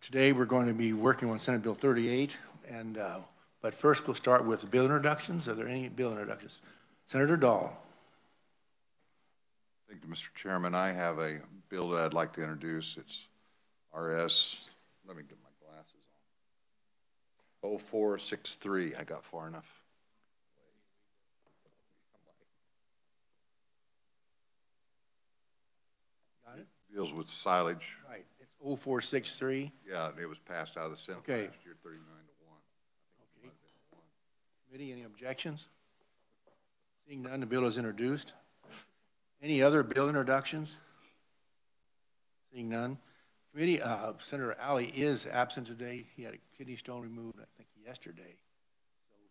Today we're going to be working on Senate Bill 38, and but first we'll start with bill introductions. Are there any bill introductions? Senator Dahl. Thank you, Mr. Chairman. I have a bill that I'd like to introduce. It's RS, let me get my glasses on, 0463. I got far enough. Got it? Deals with silage. Right. It's 0463. Yeah, it was passed out of the Senate last year, 39 to 1. Okay. Committee, any objections? Seeing none, the bill is introduced. Any other bill introductions? Seeing none. Committee, Senator Alley is absent today. He had a kidney stone removed, I think, yesterday.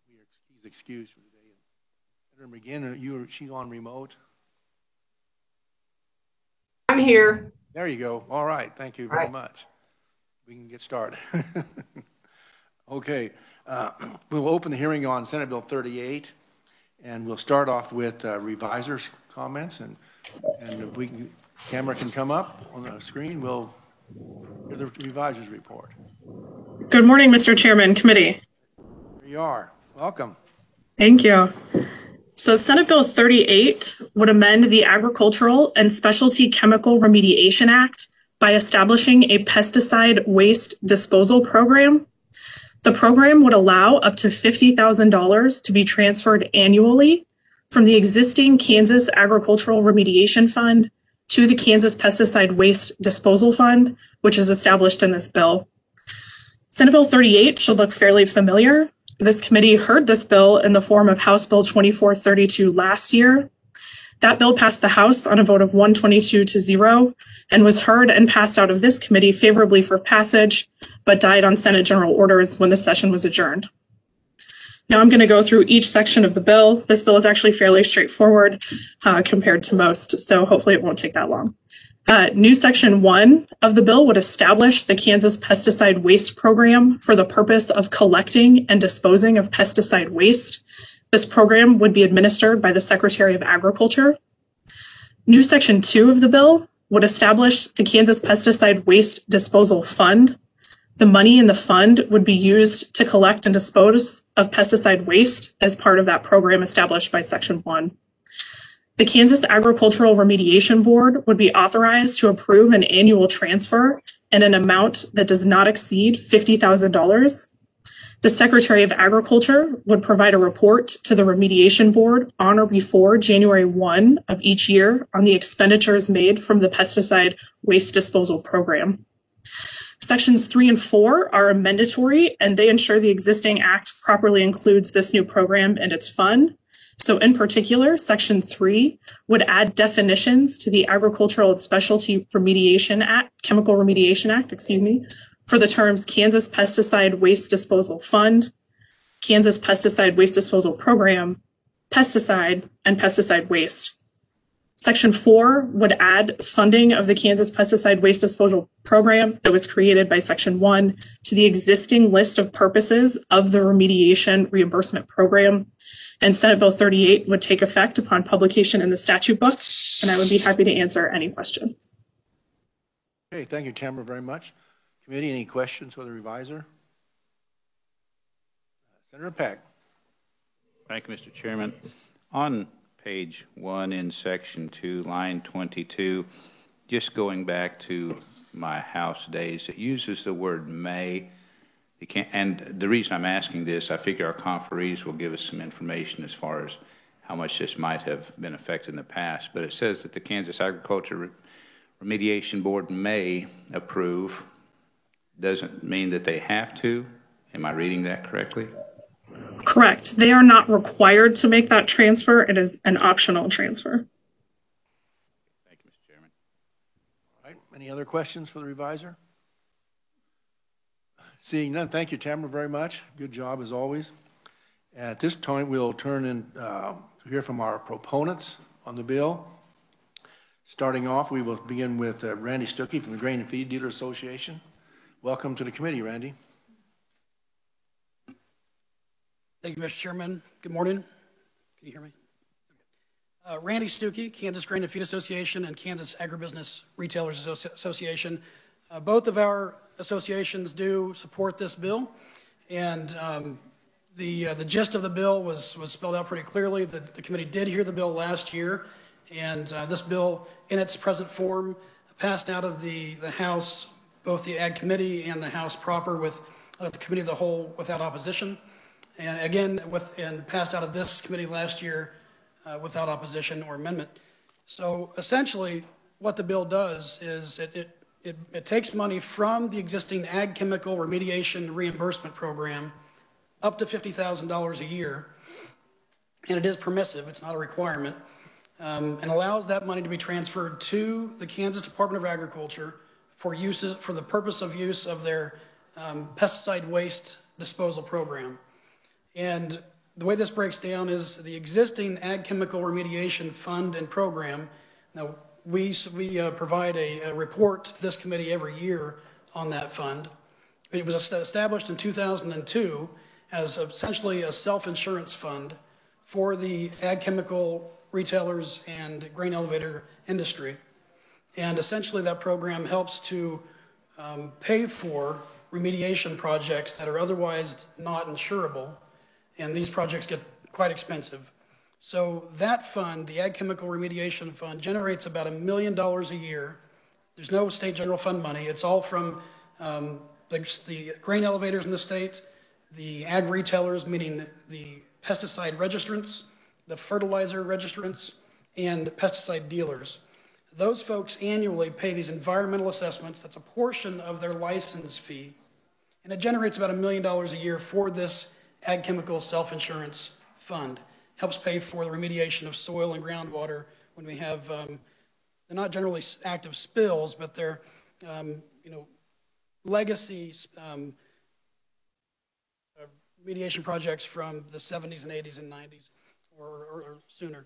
So he's excused for today. Senator McGinn, she's on remote? I'm here. There you go. All right. Thank you very much. We can get started. Okay. We'll open the hearing on Senate Bill 38, and we'll start off with revisers' comments. And if we can, camera can come up on the screen, we'll hear the revisers' report. Good morning, Mr. Chairman, committee. Here you are. Welcome. Thank you. So Senate Bill 38 would amend the Agricultural and Specialty Chemical Remediation Act by establishing a pesticide waste disposal program. The program would allow up to $50,000 to be transferred annually from the existing Kansas Agricultural Remediation Fund to the Kansas Pesticide Waste Disposal Fund, which is established in this bill. Senate Bill 38 should look fairly familiar. This committee heard this bill in the form of House Bill 2432 last year. That bill passed the House on a vote of 122 to 0 and was heard and passed out of this committee favorably for passage, but died on Senate General Orders when the session was adjourned. Now I'm going to go through each section of the bill. This bill is actually fairly straightforward compared to most, so hopefully it won't take that long. New Section 1 of the bill would establish the Kansas Pesticide Waste Program for the purpose of collecting and disposing of pesticide waste. This program would be administered by the Secretary of Agriculture. New Section 2 of the bill would establish the Kansas Pesticide Waste Disposal Fund. The money in the fund would be used to collect and dispose of pesticide waste as part of that program established by Section 1. The Kansas Agricultural Remediation Board would be authorized to approve an annual transfer in an amount that does not exceed $50,000. The Secretary of Agriculture would provide a report to the Remediation Board on or before January 1 of each year on the expenditures made from the pesticide waste disposal program. Sections 3 and 4 are amendatory, and they ensure the existing act properly includes this new program and its fund. So in particular, Section 3 would add definitions to the Agricultural and Specialty Remediation Act, Chemical Remediation Act, for the terms Kansas Pesticide Waste Disposal Fund, Kansas Pesticide Waste Disposal Program, pesticide, and pesticide waste. Section 4 would add funding of the Kansas Pesticide Waste Disposal Program that was created by Section 1 to the existing list of purposes of the Remediation Reimbursement Program. And Senate Bill 38 would take effect upon publication in the statute book, and I would be happy to answer any questions. Okay, thank you, Tamara, very much. Committee, any questions for the reviser? Senator Peck. Thank you, Mr. Chairman. On page 1 in section 2, line 22, just going back to my House days, it uses the word may. And the reason I'm asking this, I figure our conferees will give us some information as far as how much this might have been affected in the past. But it says that the Kansas Agriculture Remediation Board may approve. Doesn't mean that they have to. Am I reading that correctly? Correct. They are not required to make that transfer. It is an optional transfer. Thank you, Mr. Chairman. All right. Any other questions for the reviser? Seeing none, thank you, Tamara, very much. Good job as always. At this time, we'll turn in to hear from our proponents on the bill. Starting off, we will begin with Randy Stuckey from the Grain and Feed Dealer Association. Welcome to the committee, Randy. Thank you, Mr. Chairman. Good morning. Can you hear me? Randy Stuckey, Kansas Grain and Feed Association and Kansas Agribusiness Retailers Association. Both of our associations do support this bill, and the gist of the bill was spelled out pretty clearly. The committee did hear the bill last year, and this bill, in its present form, passed out of the House, both the Ag Committee and the House proper, with the Committee of the Whole without opposition, and again, and passed out of this committee last year without opposition or amendment. So essentially, what the bill does is it takes money from the existing ag chemical remediation reimbursement program up to $50,000 a year, and it is permissive, it's not a requirement, and allows that money to be transferred to the Kansas Department of Agriculture for the purpose of use of their pesticide waste disposal program. And the way this breaks down is the existing ag chemical remediation fund and program. Now, we provide a report to this committee every year on that fund. It was established in 2002 as essentially a self-insurance fund for the ag chemical retailers and grain elevator industry. And essentially that program helps to pay for remediation projects that are otherwise not insurable, and these projects get quite expensive. So that fund, the Ag Chemical Remediation Fund, generates about $1 million a year. There's no state general fund money. It's all from the grain elevators in the state, the ag retailers, meaning the pesticide registrants, the fertilizer registrants, and pesticide dealers. Those folks annually pay these environmental assessments. That's a portion of their license fee. And it generates about $1 million a year for this ag chemical self-insurance fund. Helps pay for the remediation of soil and groundwater when we have, they're not generally active spills, but they're, legacy remediation projects from the 70s and 80s and 90s or sooner.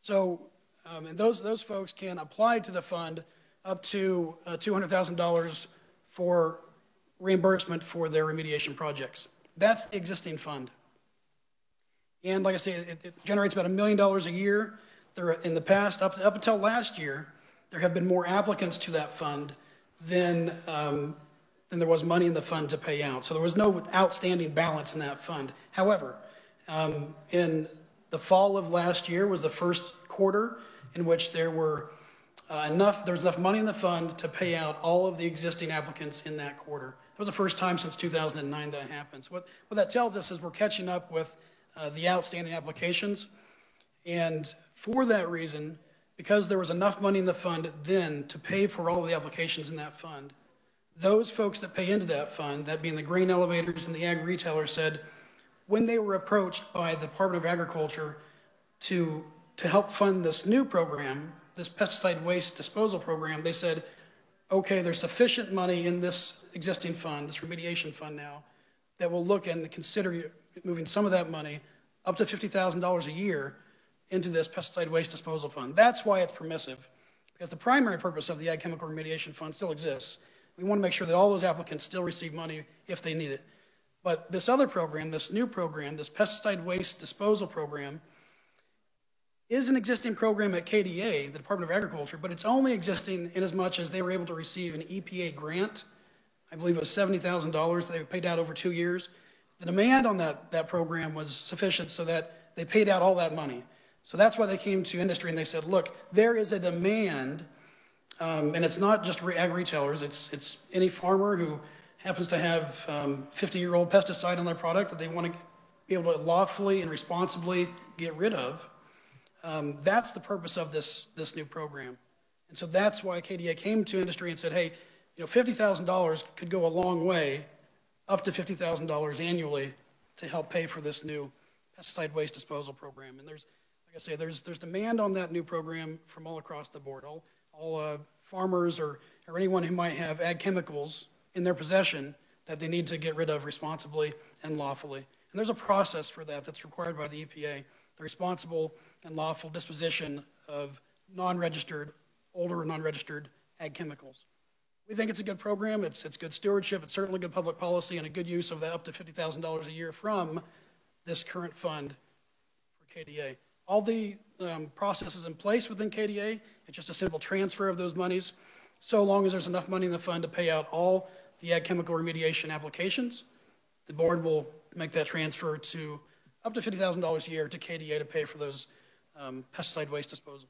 So, and those folks can apply to the fund up to $200,000 for reimbursement for their remediation projects. That's the existing fund. And like I say, it generates about $1 million a year. In the past, up until last year, there have been more applicants to that fund than there was money in the fund to pay out. So there was no outstanding balance in that fund. However, in the fall of last year was the first quarter in which there was enough money in the fund to pay out all of the existing applicants in that quarter. It was the first time since 2009 that happens. What that tells us is we're catching up with the outstanding applications. And for that reason, because there was enough money in the fund then to pay for all of the applications in that fund, those folks that pay into that fund, that being the grain elevators and the ag retailers, said when they were approached by the Department of Agriculture to help fund this new program, this pesticide waste disposal program, they said, okay, there's sufficient money in this existing fund, this remediation fund now, that will look and consider moving some of that money, up to $50,000 a year, into this pesticide waste disposal fund. That's why it's permissive, because the primary purpose of the Ag Chemical Remediation Fund still exists. We want to make sure that all those applicants still receive money if they need it. But this other program, this new program, this pesticide waste disposal program, is an existing program at KDA, the Department of Agriculture, but it's only existing in as much as they were able to receive an EPA grant. I believe it was $70,000 they paid out over 2 years. The demand on that program was sufficient so that they paid out all that money. So that's why they came to industry and they said, look, there is a demand, and it's not just ag retailers, it's any farmer who happens to have 50-year-old pesticide on their product that they want to be able to lawfully and responsibly get rid of. That's the purpose of this new program. And so that's why KDA came to industry and said, hey, $50,000 could go a long way, up to $50,000 annually, to help pay for this new pesticide waste disposal program. And there's, like I say, there's demand on that new program from all across the board. All farmers or anyone who might have ag chemicals in their possession that they need to get rid of responsibly and lawfully. And there's a process for that that's required by the EPA, the responsible and lawful disposition of non-registered, older non-registered ag chemicals. We think it's a good program, it's good stewardship, it's certainly good public policy, and a good use of that up to $50,000 a year from this current fund for KDA. All the processes in place within KDA, it's just a simple transfer of those monies, so long as there's enough money in the fund to pay out all the ag chemical remediation applications, the board will make that transfer to up to $50,000 a year to KDA to pay for those pesticide waste disposals.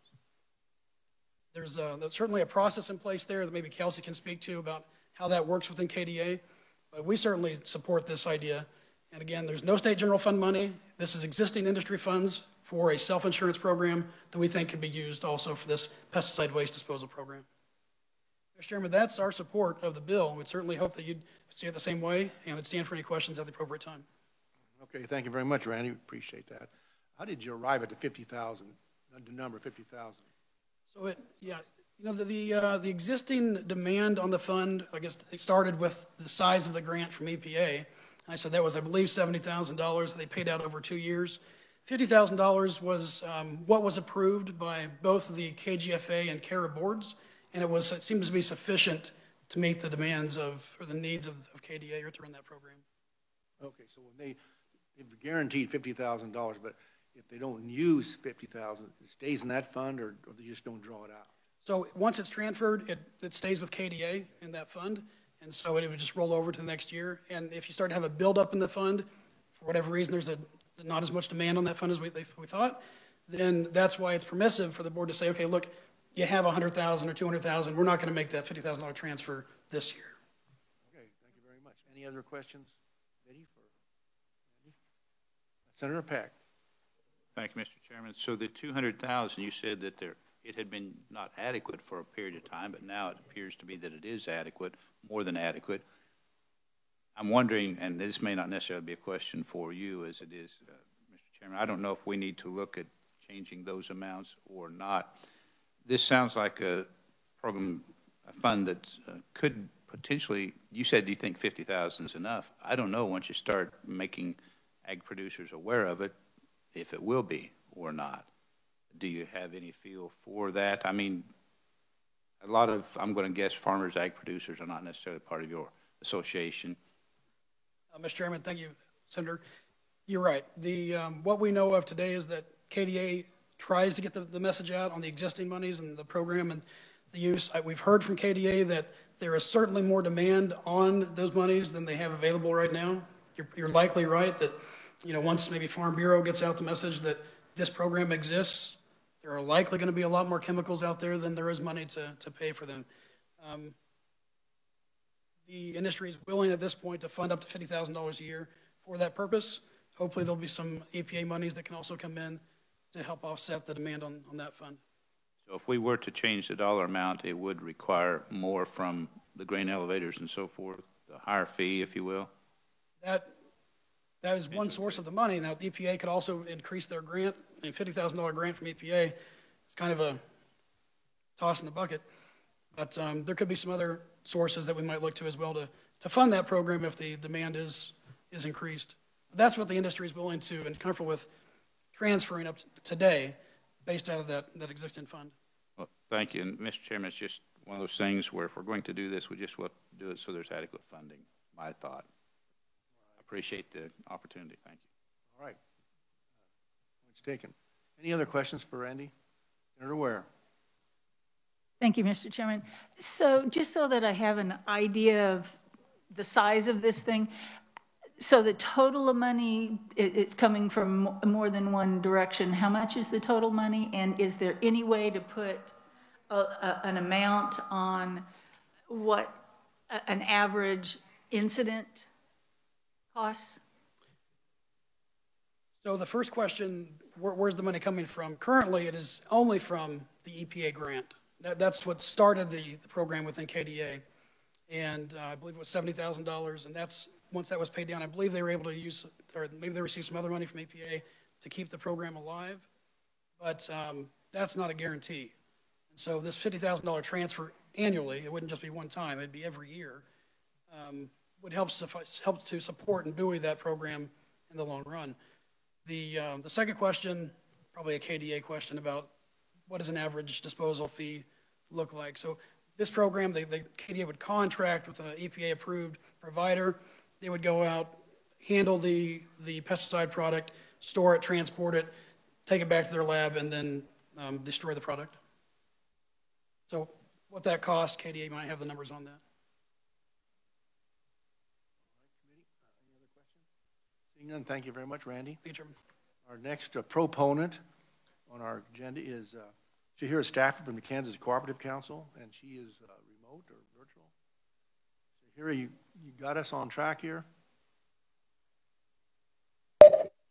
There's certainly a process in place there that maybe Kelsey can speak to about how that works within KDA, but we certainly support this idea. And again, there's no state general fund money. This is existing industry funds for a self-insurance program that we think can be used also for this pesticide waste disposal program. Mr. Chairman, that's our support of the bill. We'd certainly hope that you'd see it the same way and would stand for any questions at the appropriate time. Okay, thank you very much, Randy. Appreciate that. How did you arrive at the 50,000, the number 50,000? So the existing demand on the fund, I guess it started with the size of the grant from EPA. And I said that was, I believe, $70,000 they paid out over 2 years. $50,000 was what was approved by both the KGFA and CARA boards, and it seemed to be sufficient to meet the demands or the needs of KDA or to run that program. Okay, so when they've guaranteed $50,000, but if they don't use 50,000, it stays in that fund, or they just don't draw it out? So once it's transferred, it stays with KDA in that fund, and so it would just roll over to the next year. And if you start to have a buildup in the fund, for whatever reason, there's not as much demand on that fund as we thought, then that's why it's permissive for the board to say, okay, look, you have 100,000 or 200,000. We're not going to make that $50,000 transfer this year. Okay, thank you very much. Any other questions? Ready for Randy? Senator Pack. Thank you, Mr. Chairman. So the 200,000, you said that it had been not adequate for a period of time, but now it appears to be that it is adequate, more than adequate. I'm wondering, and this may not necessarily be a question for you as it is, Mr. Chairman, I don't know if we need to look at changing those amounts or not. This sounds like a program, a fund that could potentially, you said you think 50,000 is enough. I don't know once you start making ag producers aware of it, if it will be or not. Do you have any feel for that? I mean, a lot of, I'm going to guess, farmers, ag producers are not necessarily part of your association. Mr. Chairman, thank you, Senator. You're right. What we know of today is that KDA tries to get the message out on the existing monies and the program and the use. We've heard from KDA that there is certainly more demand on those monies than they have available right now. You're likely right that, once maybe Farm Bureau gets out the message that this program exists, there are likely going to be a lot more chemicals out there than there is money to pay for them. The industry is willing at this point to fund up to $50,000 a year for that purpose. Hopefully there'll be some EPA monies that can also come in to help offset the demand on that fund. So if we were to change the dollar amount, it would require more from the grain elevators and so forth, a higher fee, if you will? That is one source of the money. Now, the EPA could also increase their grant. A $50,000 grant from EPA is kind of a toss in the bucket. But there could be some other sources that we might look to as well to fund that program if the demand is increased. But that's what the industry is willing to and comfortable with transferring up today based out of that existing fund. Well, thank you. And Mr. Chairman, it's just one of those things where if we're going to do this, we just want to do it so there's adequate funding, my thought. I appreciate the opportunity. Thank you. All right. Point's taken. Any other questions for Randy? Senator Ware. Thank you, Mr. Chairman. So just so that I have an idea of the size of this thing, so the total of money, it's coming from more than one direction. How much is the total money? And is there any way to put an amount on what an average incident costs? So the first question, where's the money coming from? Currently, it is only from the EPA grant. That's what started the program within KDA. And I believe it was $70,000. And that's, once that was paid down, I believe they were able to use, or maybe they received some other money from EPA to keep the program alive. But that's not a guarantee. And so this $50,000 transfer annually, it wouldn't just be one time, it'd be every year, would help to support and buoy that program in the long run. The second question, probably a KDA question about what does an average disposal fee look like. So this program, the KDA would contract with an EPA-approved provider. They would go out, handle the pesticide product, store it, transport it, take it back to their lab, and then destroy the product. So what that costs, KDA might have the numbers on that. Seeing none, thank you very much, Randy. Thank you, Chairman. Our next proponent on our agenda is Shahira Stafford from the Kansas Cooperative Council, and she is remote or virtual. Shahira, you got us on track here?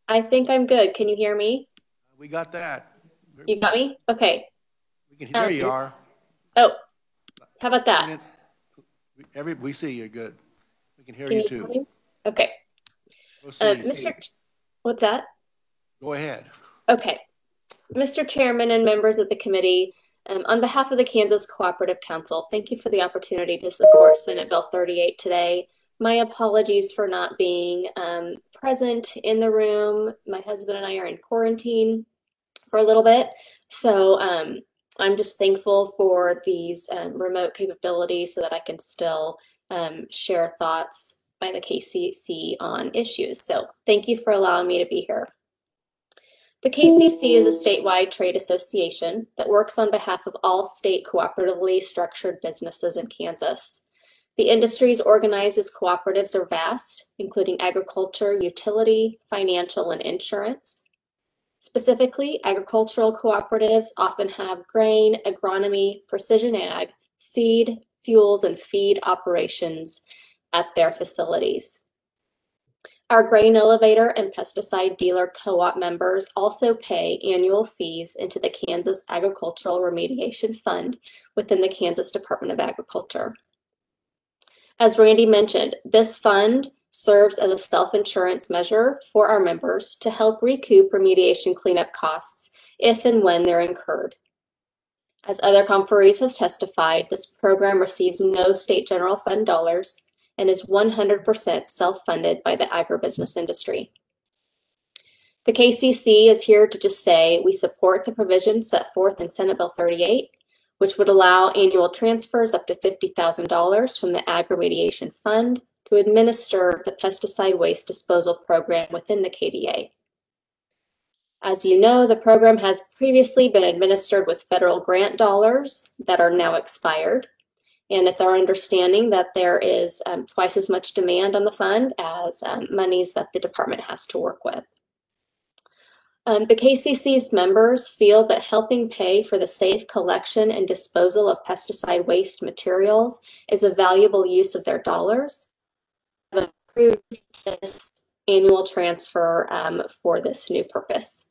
I think I'm good. Can you hear me? We got that. You got me? Okay. We can. There you are. Oh, how about that? We see you good. We can hear Can you you too. hear me? Okay. What's that? Go ahead. Okay. Mr. Chairman and members of the committee, on behalf of the Kansas Cooperative Council, thank you for the opportunity to support Senate Bill 38 today. My apologies for not being present in the room. My husband and I are in quarantine for a little bit. So I'm just thankful for these remote capabilities so that I can still share thoughts by the KCC on issues. So thank you for allowing me to be here. The KCC is a statewide trade association that works on behalf of all state cooperatively structured businesses in Kansas. The industries organized as cooperatives are vast, including agriculture, utility, financial, and insurance. Specifically, agricultural cooperatives often have grain, agronomy, precision ag, seed, fuels, and feed operations at their facilities. Our grain elevator and pesticide dealer co-op members also pay annual fees into the Kansas Agricultural Remediation Fund within the Kansas Department of Agriculture. As Randy mentioned, this fund serves as a self-insurance measure for our members to help recoup remediation cleanup costs if and when they're incurred. As other conferees have testified, this program receives no state general fund dollars and is 100% self-funded by the agribusiness industry. The KCC is here to just say we support the provisions set forth in Senate Bill 38, which would allow annual transfers up to $50,000 from the Ag Remediation Fund to administer the pesticide waste disposal program within the KDA. As you know, the program has previously been administered with federal grant dollars that are now expired. And it's our understanding that there is twice as much demand on the fund as monies that the department has to work with. The KCC's members feel that helping pay for the safe collection and disposal of pesticide waste materials is a valuable use of their dollars. Have approved this annual transfer for this new purpose.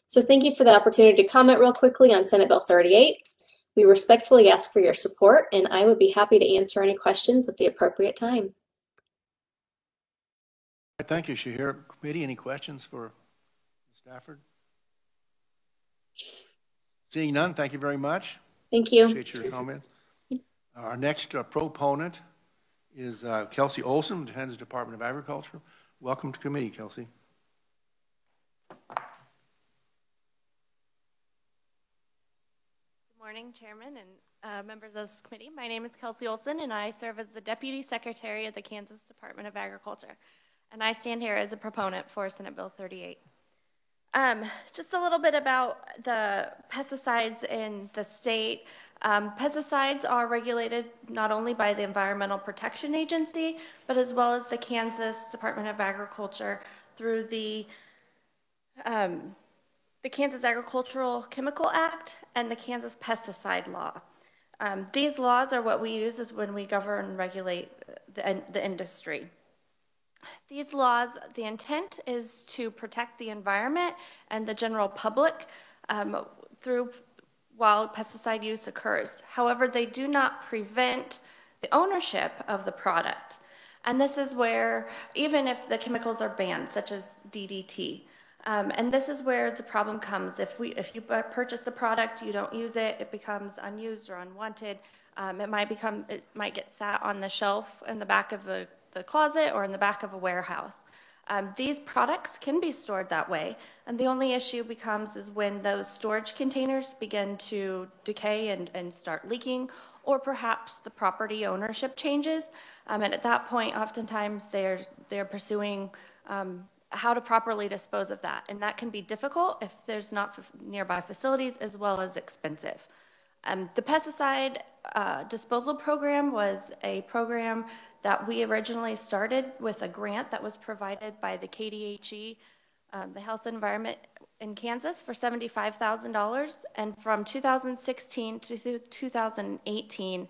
So thank you for the opportunity to comment real quickly on Senate Bill 38. We respectfully ask for your support, and I would be happy to answer any questions at the appropriate time. Thank you, Shahira. Committee, any questions for Stafford? Seeing none, thank you very much. Thank you. Appreciate your comments. Thanks. Our next proponent is Kelsey Olson, with the Kansas Department of Agriculture. Welcome to committee, Kelsey. Good morning, Chairman and members of this committee. My name is Kelsey Olson, and I serve as the Deputy Secretary of the Kansas Department of Agriculture. And I stand here as a proponent for Senate Bill 38. Just a little bit about the pesticides in the state. Pesticides are regulated not only by the Environmental Protection Agency, but as well as the Kansas Department of Agriculture through the Kansas Agricultural Chemical Act and the Kansas Pesticide Law. These laws are what we use as when we govern and regulate the industry. These laws, the intent is to protect the environment and the general public while pesticide use occurs. However, they do not prevent the ownership of the product. And this is where, even if the chemicals are banned, such as DDT, and this is where the problem comes. If you purchase the product, you don't use it, it becomes unused or unwanted. It might get sat on the shelf in the back of the closet or in the back of a warehouse. These products can be stored that way, and the only issue becomes is when those storage containers begin to decay and start leaking, or perhaps the property ownership changes, and at that point, oftentimes they're pursuing how to properly dispose of that, and that can be difficult if there's not nearby facilities, as well as expensive. The pesticide disposal program was a program that we originally started with a grant that was provided by the KDHE, the Health and Environment in Kansas, for $75,000. And from 2016 to 2018,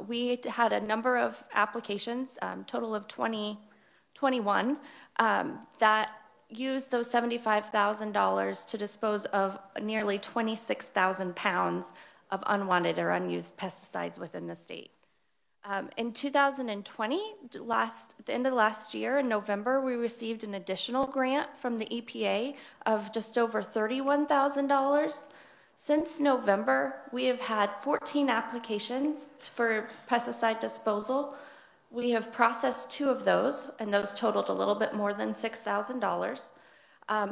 we had a number of applications, total of 21, that used those $75,000 to dispose of nearly 26,000 pounds of unwanted or unused pesticides within the state. In 2020, the end of last year, in November, we received an additional grant from the EPA of just over $31,000. Since November, we have had 14 applications for pesticide disposal. We have processed 2 of those, and those totaled a little bit more than $6,000.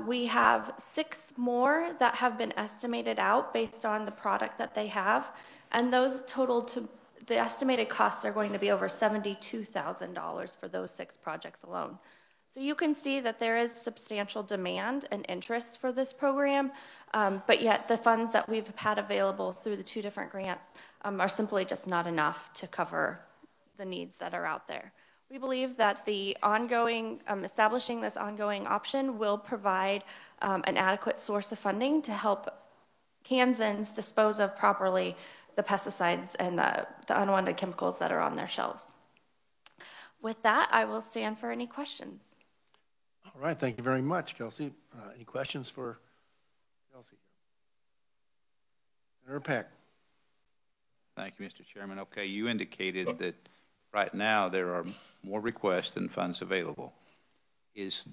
We have 6 more that have been estimated out based on the product that they have, and those totaled to, the estimated costs are going to be over $72,000 for those 6 projects alone. So you can see that there is substantial demand and interest for this program, but yet the funds that we've had available through the 2 different grants are simply just not enough to cover the needs that are out there. We believe that the ongoing, establishing this ongoing option will provide an adequate source of funding to help Kansans dispose of properly the pesticides and the unwanted chemicals that are on their shelves. With that, I will stand for any questions. All right, thank you very much, Kelsey. Any questions for Kelsey? Senator Peck. Thank you, Mr. Chairman. Okay, you indicated that right now there are more requests than funds available. Is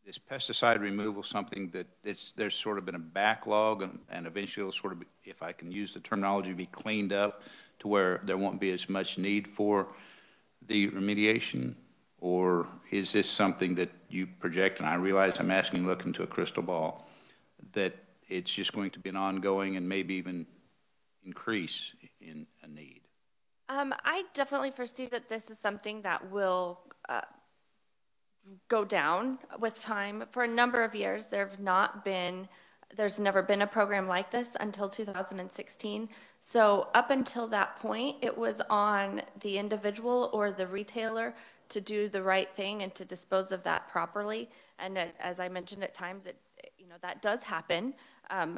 this pesticide removal something that there's sort of been a backlog and eventually it'll sort of, if I can use the terminology, be cleaned up to where there won't be as much need for the remediation? Or is this something that you project, and I realize I'm asking, look into a crystal ball, that it's just going to be an ongoing and maybe even increase in a need? I definitely foresee that this is something that will go down with time. For a number of years, there's never been a program like this until 2016. So up until that point, it was on the individual or the retailer to do the right thing and to dispose of that properly. And as I mentioned, at times that does happen.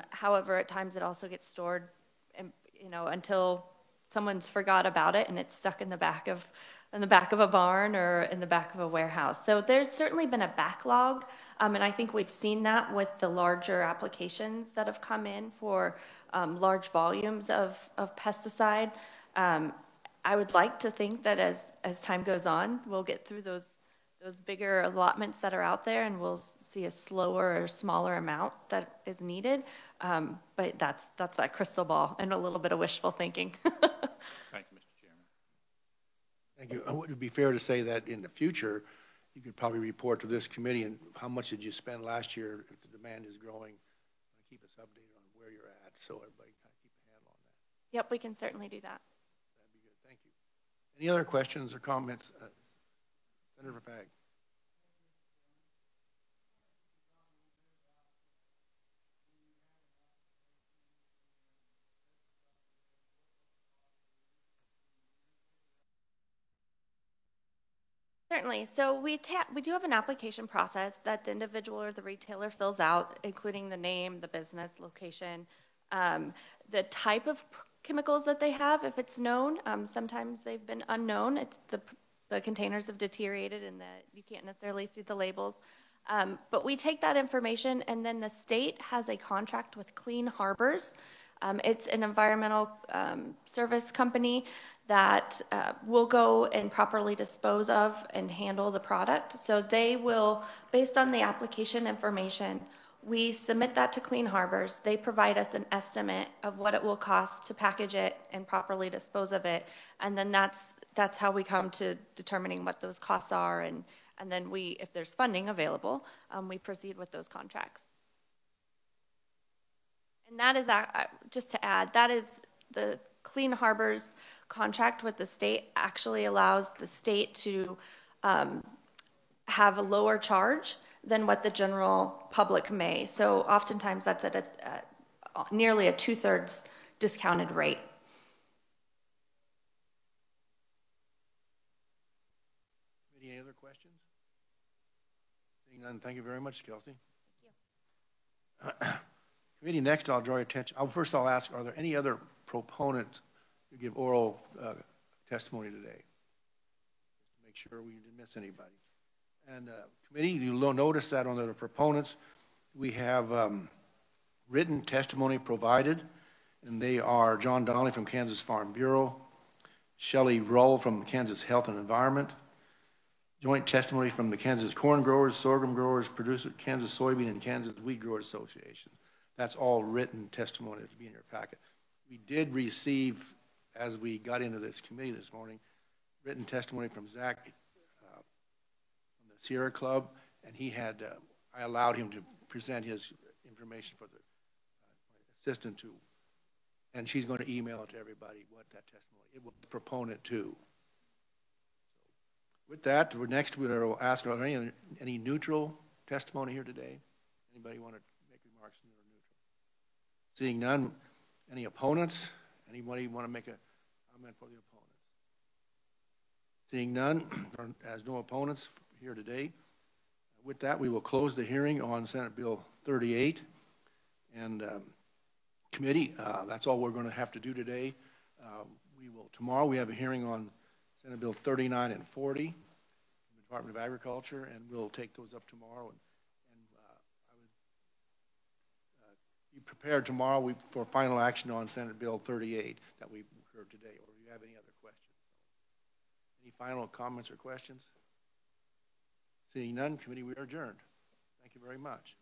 However, at times it also gets stored, until someone's forgot about it and it's stuck in the back of a barn or in the back of a warehouse. So there's certainly been a backlog, and I think we've seen that with the larger applications that have come in for large volumes of pesticide. I would like to think that as time goes on, we'll get through those bigger allotments that are out there, and we'll see a slower or smaller amount that is needed. But that's that crystal ball and a little bit of wishful thinking. Thank you, Mr. Chairman. Thank you. Would it be fair to say that in the future, you could probably report to this committee and how much did you spend last year if the demand is growing? Keep us updated on where you're at so everybody kind of keep a handle on that. Yep, we can certainly do that. That'd be good. Thank you. Any other questions or comments? Senator Pag. Certainly. So we do have an application process that the individual or the retailer fills out, including the name, the business, location, the type of chemicals that they have, if it's known. Sometimes they've been unknown. It's the containers have deteriorated and you can't necessarily see the labels. But we take that information, and then the state has a contract with Clean Harbors. It's an environmental service company that will go and properly dispose of and handle the product. So they will, based on the application information, we submit that to Clean Harbors. They provide us an estimate of what it will cost to package it and properly dispose of it. And then that's how we come to determining what those costs are. And then we, if there's funding available, we proceed with those contracts. And that is, just to add, that is the Clean Harbors contract with the state actually allows the state to have a lower charge than what the general public may. So oftentimes that's at nearly a 2/3 discounted rate. Any other questions? Seeing none, thank you very much, Kelsey. Thank you. Committee, next I'll draw your attention. First I'll ask, are there any other proponents who give oral testimony today? Just to make sure we didn't miss anybody. And committee, you'll notice that on the proponents, we have written testimony provided, and they are John Donnelly from Kansas Farm Bureau, Shelley Rull from Kansas Health and Environment, joint testimony from the Kansas Corn Growers, Sorghum Growers, Kansas Soybean, and Kansas Wheat Growers Association. That's all written testimony to be in your packet. We did receive, as we got into this committee this morning, written testimony from Zach from the Sierra Club, and he had, I allowed him to present his information for the assistant to, and she's going to email it to everybody what that testimony, it will proponent too. With that, next we'll ask, are there any neutral testimony here today? Anybody want to make remarks that are neutral? Seeing none, any opponents? Anybody want to make a comment for the opponents? Seeing none, as no opponents here today, with that we will close the hearing on Senate Bill 38. And committee, that's all we're going to have to do today. Tomorrow we have a hearing on Senate Bill 39 and 40 from the Department of Agriculture, and we'll take those up tomorrow. And I would be prepared tomorrow for final action on Senate Bill 38 that we heard today. Or do you have any other questions? Any final comments or questions? Seeing none, committee, we are adjourned. Thank you very much.